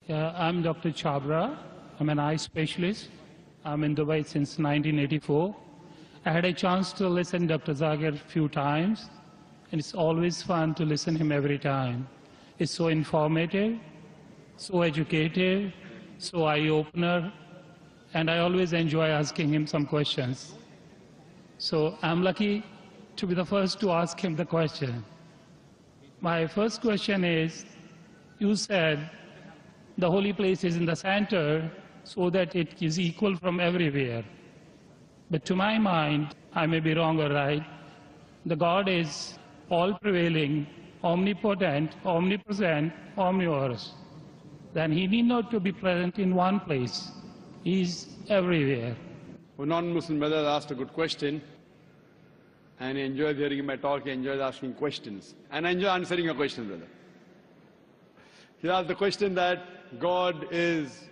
I'm Dr. Chabra. I'm an eye specialist. I'm in Dubai since 1984. I had a chance to listen to Dr. Zakir a few times, and it's always fun to listen to him every time. It's so informative, so educative, so eye-opener, and I always enjoy asking him some questions. So I'm lucky to be the first to ask him the question. My first question is, you said the holy place is in the center so that it is equal from everywhere. But to my mind, I may be wrong or right, the God is all-prevailing, omnipotent, omnipresent, omnivorous. Then he need not to be present in one place. He is everywhere. A non-Muslim brother asked a good question, and he enjoys hearing my talk, he enjoys asking questions. And I enjoy answering your question, brother. He asked the question that God is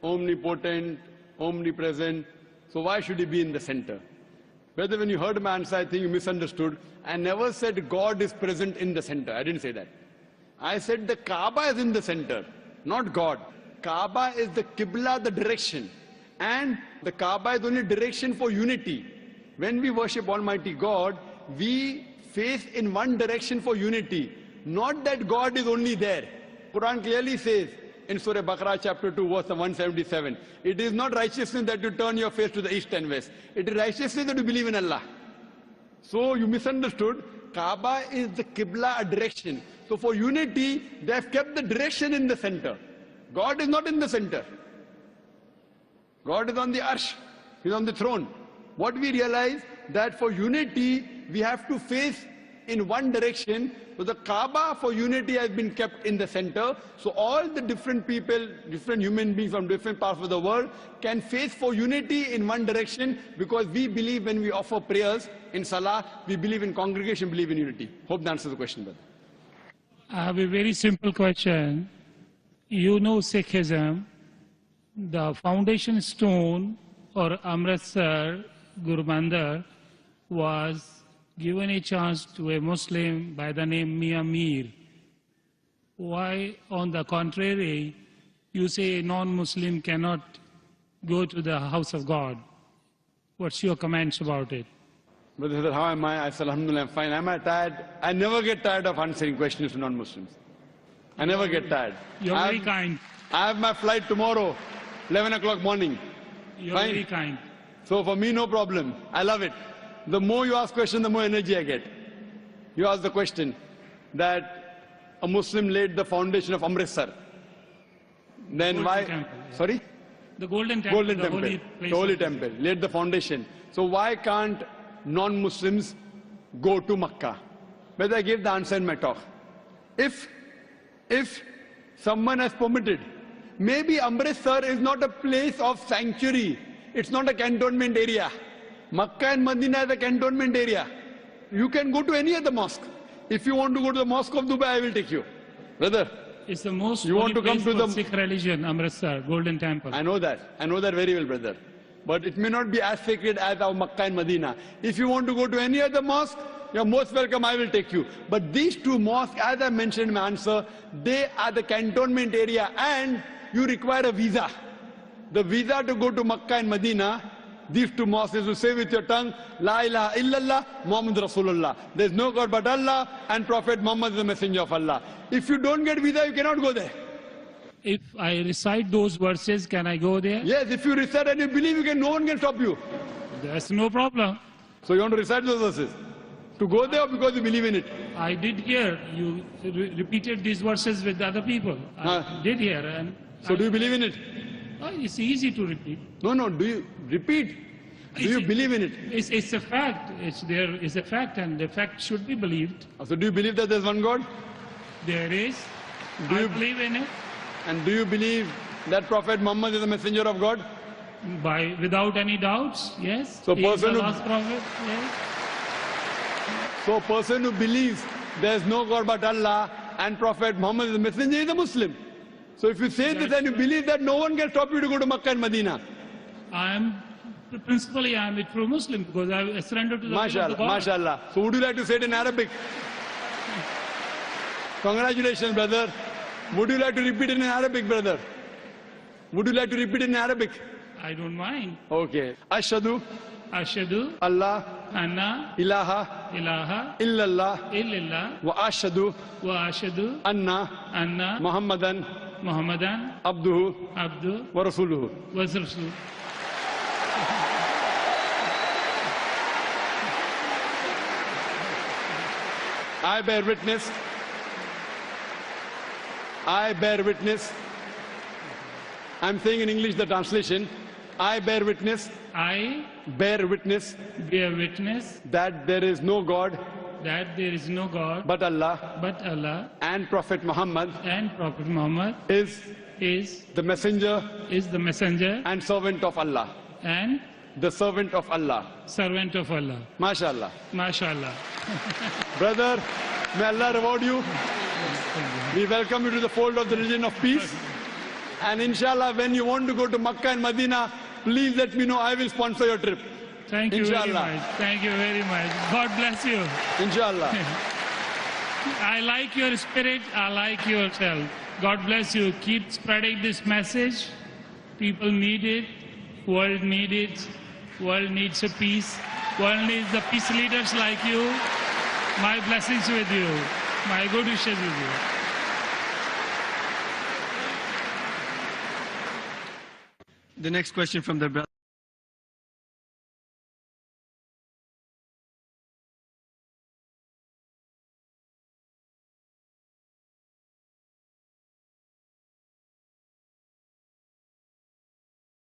omnipotent, omnipresent, so why should he be in the center? Brother, when you heard my answer, I think you misunderstood. I never said God is present in the center. I didn't say that. I said the Kaaba is in the center, not God. Kaaba is the Qibla, the direction. And the Kaaba is only direction for unity. When we worship Almighty God, we face in one direction for unity. Not that God is only there. Quran clearly says in Surah Baqarah chapter 2 verse 177, it is not righteousness that you turn your face to the east and west. It is righteousness that you believe in Allah. So you misunderstood. Kaaba is the Qibla, a direction. So for unity, they have kept the direction in the center. God is not in the center. God is on the arsh. He is on the throne. What we realize that for unity, we have to face in one direction. So the Kaaba for unity has been kept in the center. So all the different people, different human beings from different parts of the world can face for unity in one direction, because we believe when we offer prayers in Salah, we believe in congregation, believe in unity. Hope that answers the question, brother. I have a very simple question. You know Sikhism, the foundation stone or Amritsar Guru Mandir was given a chance to a Muslim by the name Mia Mir. Why, on the contrary, you say a non-Muslim cannot go to the house of God? What's your comments about it? Brother, how am I? I said, Alhamdulillah, I'm fine. Am I tired? I never get tired of answering questions to non-Muslims. I never get tired. You're very kind. I have my flight tomorrow, 11 o'clock morning. You're fine. Very kind. So for me, no problem. I love it. The more you ask questions, the more energy I get. You ask the question that a Muslim laid the foundation of Amritsar. Then Golden why? Temple, yeah. Sorry? The Golden Temple. Golden Temple. The Holy Temple. Laid the foundation. So why can't non-Muslims go to Makkah? But I gave the answer in my talk. If someone has permitted, maybe Amritsar is not a place of sanctuary. It's not a cantonment area. Makkah and Medina is a cantonment area. You can go to any other mosque. If you want to go to the Mosque of Dubai, I will take you. Brother, it's the most you want to come to the Sikh religion, Amritsar, Golden Temple. I know that. I know that very well, brother. But it may not be as sacred as our Makkah and Medina. If you want to go to any other mosque, you're most welcome, I will take you. But these two mosques, as I mentioned in my answer, they are the cantonment area, and you require a visa. The visa to go to Makkah and Medina, these two mosques, is to say with your tongue, La ilaha illallah, Muhammad Rasulullah. There is no God but Allah, and Prophet Muhammad is the messenger of Allah. If you don't get visa, you cannot go there. If I recite those verses, can I go there? Yes, if you recite and you believe, no one can stop you. That's no problem. So you want to recite those verses? To go there, or because you believe in it? I did hear you repeated these verses with other people. I did hear. And so do you believe in it? It's easy to repeat. No, do you repeat? Do you believe in it? It's a fact. It's a fact, and the fact should be believed. So do you believe that there's one God? There is. I believe in it. And do you believe that Prophet Muhammad is the messenger of God? Without any doubts, yes. So he is the last prophet, yes. So a person who believes there is no God but Allah and Prophet Muhammad is the messenger is a Muslim. So if you say this and you believe that, no one can stop you to go to Makkah and Medina. Principally, I am a true Muslim because I surrendered to the will of the God. MashaAllah. So would you like to say it in Arabic? Congratulations, brother. Would you like to repeat it in Arabic, brother? Would you like to repeat in Arabic? I don't mind. Okay. Ashhadu Ashhadu Allah anna ilaha ilaha illallah illallah wa ashhadu wa ashhadu anna anna Muhammadan Muhammadan abduhu abdu wa rasuluhu. wa rasul. I bear witness. I bear witness. I'm saying in English the translation. I bear witness. I Bear witness bear witness that there is no God that there is no God but Allah but Allah, and Prophet Muhammad and Prophet Muhammad is is the messenger the messenger and servant of Allah. and The servant of Allah. servant of Allah. MashaAllah. MashaAllah. Brother, may Allah reward you. We welcome you to the fold of the religion of peace. And inshallah, when you want to go to Makkah and Medina, please let me know. I will sponsor your trip. Thank you very Inshallah. much. Thank you very much. God bless you. Inshallah. I like your spirit. I like yourself. God bless you. Keep spreading this message. People need it. World needs it. World needs a peace. World needs the peace leaders like you. My blessings with you. My good wishes with you. The next question from the brother.